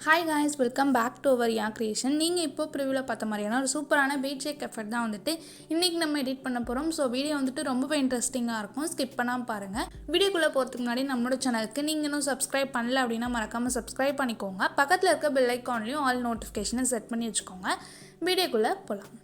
Hi guys, welcome back to our Riya creation. நீங்க இப்போ ப்ரிவியூல பார்த்த மாதிரியான ஒரு சூப்பரான பீட் ஷேக் எஃபெக்ட் தான் வந்துட்டு இன்னைக்கு நம்ம எடிட் பண்ண போறோம். ஸோ வீடியோ வந்துட்டு ரொம்பவே இன்ட்ரெஸ்டிங்காக இருக்கும். ஸ்கிப் பண்ணாமல் பாருங்க. வீடியோக்குள்ளே போகிறதுக்கு முன்னாடி நம்மளோட சேனலுக்கு நீங்கள் இன்னும் சப்ஸ்கிரைப் பண்ணல அப்படின்னா மறக்காம சப்ஸ்கிரைப் பண்ணிக்கோங்க. பக்கத்தில் இருக்க பெல் ஐக்கான்லையும் ஆல் நோட்டிஃபிகேஷனை செட் பண்ணி வச்சுக்கோங்க. வீடியோக்குள்ளே போகலாம்.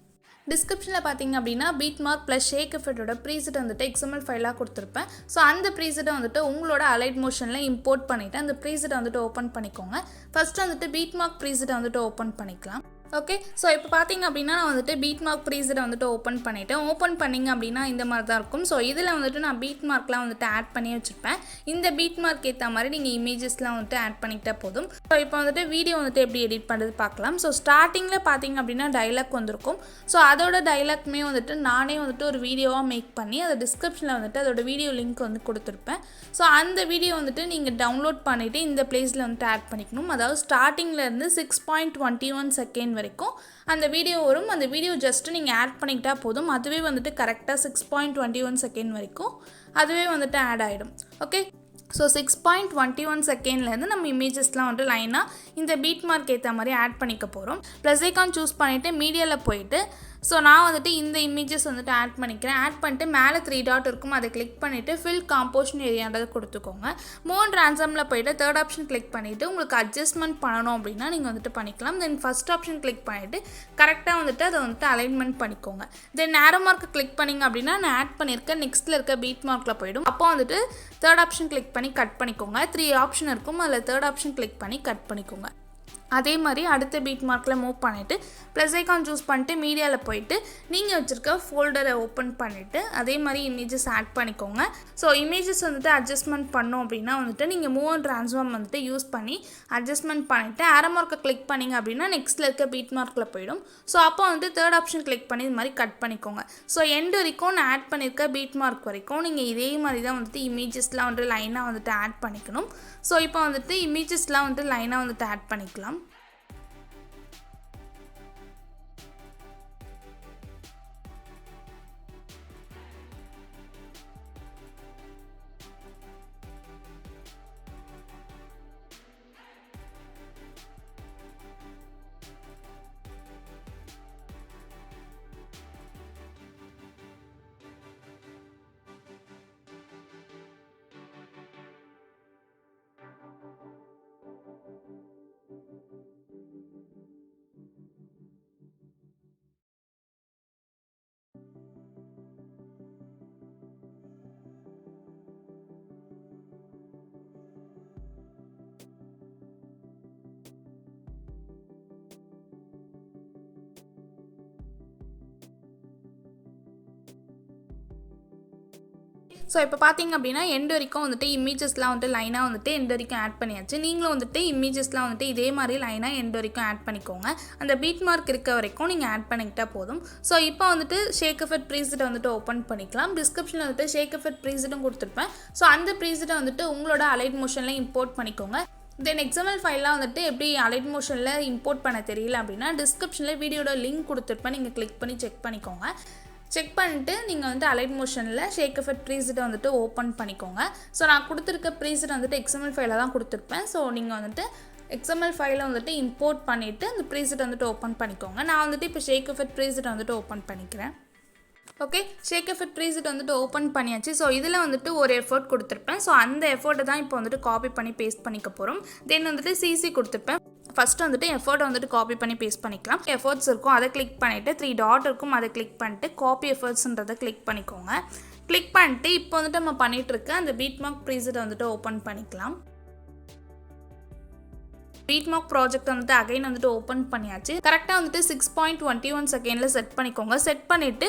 டிஸ்கிரிப்ஷனில் பார்த்தீங்க அப்படின்னா பீட் மார்க் ப்ளஸ் ஷேக் எஃபெக்டோட ப்ரீசெட் வந்துட்டு எக்ஸ்எம்எல் ஃபைலாக கொடுத்துருப்பேன். ஸோ அந்த ப்ரீசெட்டை வந்துட்டு உங்களோட அலைட் மோஷனில் இம்போர்ட் பண்ணிவிட்டு அந்த ப்ரீசெட்டை வந்துட்டு ஓப்பன் பண்ணிக்கோங்க. ஃபஸ்ட்டு வந்துட்டு பீட் மார்க் ப்ரீசெட்டை வந்துட்டு ஓப்பன் பண்ணிக்கலாம். ஓகே, ஸோ இப்போ பார்த்தீங்க அப்படின்னா நான் வந்துட்டு பீட் மார்க் ப்ரீசெட்டை வந்துட்டு ஓப்பன் பண்ணிவிட்டேன். ஓப்பன் பண்ணிங்க அப்படின்னா இந்த மாதிரி தான் இருக்கும். ஸோ இதில் வந்துட்டு நான் பீட் மார்க்லாம் வந்துட்டு ஆட் பண்ணி வச்சுருப்பேன். இந்த பீட் மார்க் ஏற்ற மாதிரி நீங்கள் இமேஜஸ்லாம் வந்துட்டு ஆட் பண்ணிக்கிட்டால் போதும். ஸோ இப்போ வந்துட்டு வீடியோ வந்துட்டு எப்படி எடிட் பண்ணுறது பார்க்கலாம். ஸோ ஸ்டார்டிங்கில் பார்த்தீங்க அப்படின்னா டைலாக் வந்திருக்கும். ஸோ அதோட டைலாக்மே வந்துட்டு நானே வந்துட்டு ஒரு வீடியோவாக மேக் பண்ணி அதை டிஸ்கிரிப்ஷனில் வந்துட்டு அதோட வீடியோ லிங்க் வந்து கொடுத்துருப்பேன். ஸோ அந்த வீடியோ வந்துட்டு நீங்கள் டவுன்லோட் பண்ணிவிட்டு இந்த பிளேஸில் வந்துட்டு ஆட் பண்ணிக்கணும். அதாவது ஸ்டார்டிங்லேருந்து 6.21 செகண்ட் வரைக்கும் அந்த வீடியோ வரும். அந்த வீடியோ ஜஸ்ட்டு நீங்கள் ஆட் பண்ணிக்கிட்டா போதும். அதுவே வந்துட்டு கரெக்டாக 6.21 செகண்ட் வரைக்கும் அதுவே வந்துட்டு ஆட் ஆகிடும். ஓகே, ஸோ 6.21 செகண்ட்லேருந்து நம்ம இமேஜஸ்லாம் வந்துட்டு லைனாக இந்த பீட் மார்க் ஏற்ற மாதிரி ஆட் பண்ணிக்க போகிறோம். ப்ளஸ் ஐக்கான் சூஸ் பண்ணிவிட்டு மீடியாவில் போயிட்டு ஸோ நான் வந்துட்டு இந்த இமேஜஸ் வந்துட்டு ஆட் பண்ணிக்கிறேன். ஆட் பண்ணிட்டு மேலே 3 டாட் இருக்கும், அதை கிளிக் பண்ணிவிட்டு ஃபில் காம்போசிஷன் ஏரியான்றதை கொடுத்துக்கோங்க. மூவ் ட்ரான்ஸ்ஃபார்மில் போய்ட்டு தேர்ட் ஆப்ஷன் கிளிக் பண்ணிவிட்டு உங்களுக்கு அட்ஜஸ்ட்மெண்ட் பண்ணணும் அப்படின்னா நீங்கள் வந்துட்டு பண்ணிக்கலாம். தென் ஃபஸ்ட் ஆப்ஷன் கிளிக் பண்ணிவிட்டு கரெக்டாக வந்துட்டு அதை வந்துட்டு அலைன்மெண்ட் பண்ணிக்கோங்க. தென் நேரோ மார்க்கு கிளிக் பண்ணிங்க அப்படின்னா நான் ஆட் பண்ணியிருக்கேன் நெக்ஸ்ட்டில் இருக்க பீட் மார்க்கில் போய்டும். அப்போ வந்துட்டு தேர்ட் ஆப்ஷன் கிளிக் பண்ணி கட் பண்ணிக்கோங்க. 3 ஆப்ஷன் இருக்கும், அதில் தேர்ட் ஆப்ஷன் கிளிக் பண்ணி கட் பண்ணிக்கோங்க. அதே மாதிரி அடுத்த பீட் மார்க்கில் மூவ் பண்ணிவிட்டு ப்ளஸ் ஐக்கான் சூஸ் பண்ணிட்டு மீடியாவில் போயிட்டு நீங்கள் வச்சுருக்க ஃபோல்டரை ஓப்பன் பண்ணிவிட்டு அதே மாதிரி இமேஜஸ் ஆட் பண்ணிக்கோங்க. ஸோ இமேஜஸ் வந்துட்டு அட்ஜஸ்ட்மெண்ட் பண்ணோம் அப்படின்னா வந்துட்டு நீங்கள் மூவ் அண்ட் ட்ரான்ஸ்ஃபார்ம் வந்துட்டு யூஸ் பண்ணி அட்ஜஸ்ட்மெண்ட் பண்ணிவிட்டு ஆரோ மார்க்கை கிளிக் பண்ணிங்க அப்படின்னா நெக்ஸ்ட்டில் இருக்க பீட் மார்க்கில் போயிடும். ஸோ அப்போ வந்துட்டு தேர்ட் ஆப்ஷன் கிளிக் பண்ணி இது மாதிரி கட் பண்ணிக்கோங்க. ஸோ எண்டு வரைக்கும் நான் ஆட் பண்ணியிருக்க பீட் மார்க் வரைக்கும் நீங்கள் இதே மாதிரி தான் வந்துட்டு இமேஜஸ்லாம் வந்துட்டு லைனாக வந்துட்டு ஆட் பண்ணிக்கணும். ஸோ இப்போ வந்துட்டு இமேஜஸ்லாம் வந்துட்டு லைனாக வந்துட்டு ஆட் பண்ணிக்கலாம். ஸோ இப்போ பார்த்தீங்க அப்படின்னா எண்டு வரைக்கும் வந்துட்டு இமேஜஸ்லாம் வந்துட்டு லைனாக வந்துட்டு எண்டு வரைக்கும் ஆட் பண்ணியாச்சு. நீங்களும் வந்துட்டு இமேஜஸ்லாம் வந்துட்டு இதே மாதிரி லைனாக எண்டு வரைக்கும் ஆட் பண்ணிக்கோங்க. அந்த பீட் மார்க் இருக்க வரைக்கும் நீங்கள் ஆட் பண்ணிக்கிட்டால் போதும். ஸோ இப்போ வந்துட்டு ஷேக் எஃபெக்ட் ப்ரீசெட்டை வந்துட்டு ஓப்பன் பண்ணிக்கலாம். டிஸ்கிரிப்ஷனில் வந்துட்டு ஷேக் எஃபெக்ட் ப்ரீசெட்டும் கொடுத்துருப்பேன். ஸோ அந்த ப்ரீசெட்டை வந்துட்டு உங்களோட அலைட் மோஷனில் இம்போர்ட் பண்ணிக்கோங்க. தென் எக்ஸ்எம்எல் ஃபைல்லாம் வந்துட்டு எப்படி அலைட் மோஷனில் இம்போர்ட் பண்ண தெரியல அப்படின்னா டிஸ்கிரிப்ஷனில் வீடியோட லிங்க் கொடுத்துருப்பேன், நீங்கள் கிளிக் பண்ணி செக் பண்ணிக்கோங்க. செக் பண்ணிட்டு நீங்கள் வந்துட்டு அலைட் மோஷனில் ஷேக் எஃபெக்ட் ப்ரீசெட்டை வந்துட்டு ஓப்பன் பண்ணிக்கோங்க. ஸோ நான் கொடுத்துருக்க ப்ரீசெட் வந்துட்டு எக்ஸ்எம்எல் ஃபைலில் தான் கொடுத்துருப்பேன். ஸோ நீங்கள் வந்துட்டு எக்ஸ்எம்எல் ஃபைலை வந்துட்டு இம்போர்ட் பண்ணிவிட்டு அந்த ப்ரீசெட் வந்துட்டு ஓப்பன் பண்ணிக்கோங்க. நான் வந்துட்டு இப்போ ஷேக் எஃபெக்ட் ப்ரீசெட்டை வந்துட்டு ஓப்பன் பண்ணிக்கிறேன். ஓகே, ஷேக் எஃபெக்ட் ப்ரீசெட் வந்துட்டு ஓப்பன் பண்ணியாச்சு. ஸோ இதில் வந்துட்டு ஒரு எஃபர்ட் கொடுத்துருப்பேன். ஸோ அந்த எஃபர்ட்டை தான் இப்போ வந்துட்டு காப்பி பண்ணி பேஸ்ட் பண்ணிக்க போகிறோம். தென் வந்துட்டு சிசி கொடுத்துருப்பேன். ஃபஸ்ட்டு வந்துட்டு எஃபர்ட்டை வந்துட்டு காப்பி பண்ணி பேஸ்ட் பண்ணிக்கலாம். எஃபர்ட்ஸ் இருக்கும், அதை கிளிக் பண்ணிவிட்டு 3 டாட் இருக்கும், அதை கிளிக் பண்ணிட்டு காப்பி எஃபர்ட்ஸ்ன்றதை கிளிக் பண்ணிக்கோங்க. கிளிக் பண்ணிட்டு இப்போ வந்துட்டு நம்ம பண்ணிகிட்டு இருக்க அந்த பீட் மார்க் ப்ரீசெட்டை வந்துட்டு ஓப்பன் பண்ணிக்கலாம். பீட் மார்க் ப்ராஜெக்ட் வந்துட்டு அகைன் வந்துட்டு ஓப்பன் பண்ணியாச்சு. கரெக்டாக வந்துட்டு 6.21 செகண்டில் செட் பண்ணிக்கோங்க. செட் பண்ணிவிட்டு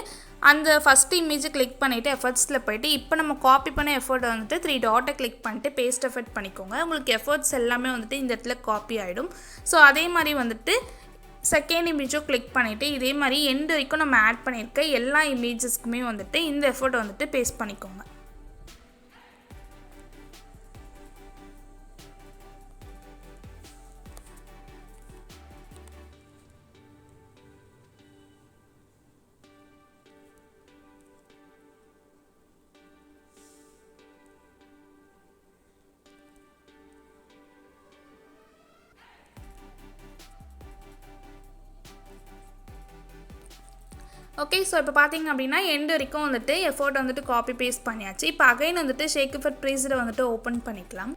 அந்த ஃபஸ்ட் இமேஜை கிளிக் பண்ணிவிட்டு எஃபர்ட்ஸில் போய்ட்டு இப்போ நம்ம காப்பி பண்ண எஃபர்ட்டை வந்துட்டு 3 டாட்டை கிளிக் பண்ணிட்டு பேஸ்ட் எஃபெக்ட் பண்ணிக்கோங்க. உங்களுக்கு எஃபர்ட்ஸ் எல்லாமே வந்துட்டு இந்த இடத்துல காப்பி ஆகிடும். ஸோ அதே மாதிரி வந்துட்டு செகண்ட் இமேஜும் கிளிக் பண்ணிவிட்டு இதே மாதிரி எண்டு வரைக்கும் நம்ம ஆட் பண்ணியிருக்க எல்லா இமேஜஸ்க்குமே வந்துட்டு இந்த எஃபர்ட்டை வந்துட்டு பேஸ்ட் பண்ணிக்கோங்க. ஓகே, ஸோ இப்போ பார்த்தீங்க அப்படின்னா எண்டு வரைக்கும் வந்துட்டு எஃபோர்ட் வந்துட்டு காப்பி பேஸ்ட் பண்ணியாச்சு. இப்போ அகைன் வந்துட்டு ஷேக் எஃபெக்ட் ப்ரீசெட்டை வந்துட்டு ஓப்பன் பண்ணிக்கலாம்.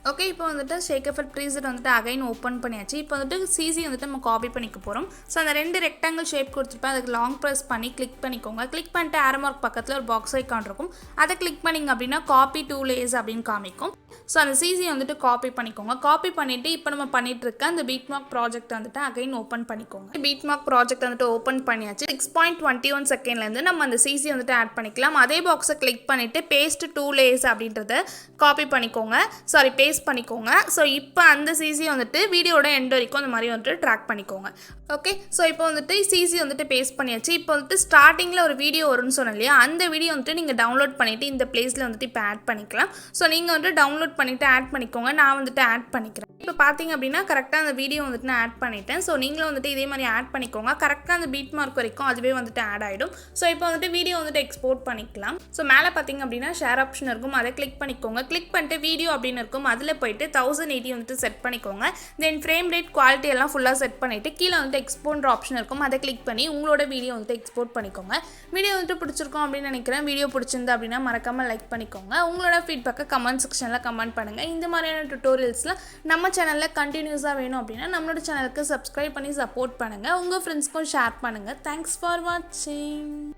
ஓகே, இப்போ வந்துட்டு ஷேக் எஃபெக்ட் ப்ரீசெட் வந்துட்டு அகைன் ஓப்பன் பண்ணியாச்சு. இப்போ வந்துட்டு சிசி வந்துட்டு நம்ம காப்பி பண்ணிக்க போகிறோம். ஸோ அந்த 2 ரெக்டாங்கிள் ஷேப் கொடுத்துருப்பேன், அதுக்கு லாங் ப்ரெஸ் பண்ணி கிளிக் பண்ணிக்கோங்க. கிளிக் பண்ணிட்டு ஆரோ மார்க் பக்கத்தில் ஒரு பாக்ஸ் ஐக்கான் இருக்கும், அதை கிளிக் பண்ணிங்க அப்படின்னா காப்பி 2 லேயர்ஸ் அப்படின்னு காமிக்கும். ஸோ அந்த சிசி வந்துட்டு காப்பி பண்ணிக்கோங்க. காப்பி பண்ணிவிட்டு இப்போ நம்ம பண்ணிட்டு இருக்க அந்த பீட் மார்க் ப்ராஜெக்ட் வந்துட்டு அகைன் ஓப்பன் பண்ணிக்கோங்க. பீட் மார்க் ப்ராஜெக்ட் வந்துட்டு ஓப்பன் பண்ணியாச்சு. 6.21 செகண்ட்லேருந்து நம்ம அந்த சிசி வந்துட்டு ஆட் பண்ணிக்கலாம். அதே பாக்ஸை கிளிக் பண்ணிவிட்டு பேஸ்ட் 2 லேயர்ஸ் அப்படின்றத காப்பி பண்ணிக்கோங்க, சாரி பேஸ்ட் பண்ணிக்கோங்க. ஸோ இப்போ அந்த சிசி வந்துட்டு வீடியோட எண்ட் வரைக்கும் அந்த மாதிரி வந்துட்டு ட்ராக் பண்ணிக்கோங்க. ஓகே, ஸோ இப்போ வந்துட்டு சிசி வந்துட்டு பேஸ்ட் பண்ணியாச்சு. இப்போ வந்துட்டு ஸ்டார்டிங்கில் ஒரு வீடியோ வரும்னு சொன்னேன் இல்லையா, அந்த வீடியோ வந்துட்டு நீங்கள் டவுன்லோட் பண்ணிவிட்டு இந்த பிளேஸில் வந்துட்டு இப்போ ஆட் பண்ணிக்கலாம். ஸோ நீங்கள் வந்துட்டு டவுன்லோட் பண்ணிவிட்டு ஆட் பண்ணிக்கோங்க. நான் வந்துட்டு ஆட் பண்ணிக்கிறேன். இப்போ பார்த்தீங்க அப்படின்னா கரெக்டாக அந்த வீடியோ வந்துட்டு நான் ஆட் பண்ணிட்டேன். ஸோ நீங்களும் வந்துட்டு இதே மாதிரி ஆட் பண்ணிக்கோங்க. கரெக்டாக அந்த பீட் மார்க் வரைக்கும் அதுவே வந்துட்டு ஆட் ஆகிடும். ஸோ இப்போ வந்துட்டு வீடியோ வந்துட்டு எக்ஸ்போர்ட் பண்ணிக்கலாம். ஸோ மேலே பார்த்தீங்க அப்படின்னா ஷேர் ஆப்ஷன் இருக்கும், அதை கிளிக் பண்ணிக்கோங்க. கிளிக் பண்ணிட்டு வீடியோ அப்படின்னு இருக்கும், அதில் போயிட்டு 1080 வந்துட்டு செட் பண்ணிக்கோங்க. தென் ஃப்ரேம் ரேட் குவாலிட்டி எல்லாம் ஃபுல்லாக செட் பண்ணிவிட்டு கீழே வந்துட்டு எக்ஸ்போர்ட் ஆப்ஷன் இருக்கும், அதை கிளிக் பண்ணி உங்களோட வீடியோ வந்துட்டு எக்ஸ்போர்ட் பண்ணிக்கோங்க. வீடியோ வந்துட்டு பிடிச்சிருக்கோம் அப்படின்னு நினைக்கிறேன். வீடியோ பிடிச்சிருந்தா அப்படின்னா மறக்காமல் லைக் பண்ணிக்கோங்க. உங்களோட ஃபீட்பேக்கை கமெண்ட் செக்ஷனில் கமெண்ட் பண்ணுங்கள். இந்த மாதிரியான டுட்டோரியல்ஸ்லாம் நம்ம சேனலில் கண்டினியூஸாக வேணும் அப்படின்னா நம்மளோட சேனலுக்கு சப்ஸ்கிரைப் பண்ணி சப்போர்ட் பண்ணுங்கள். உங்கள் ஃப்ரெண்ட்ஸ்க்கும் ஷேர் பண்ணுங்கள். தேங்க்ஸ் ஃபார் வாட்சிங்.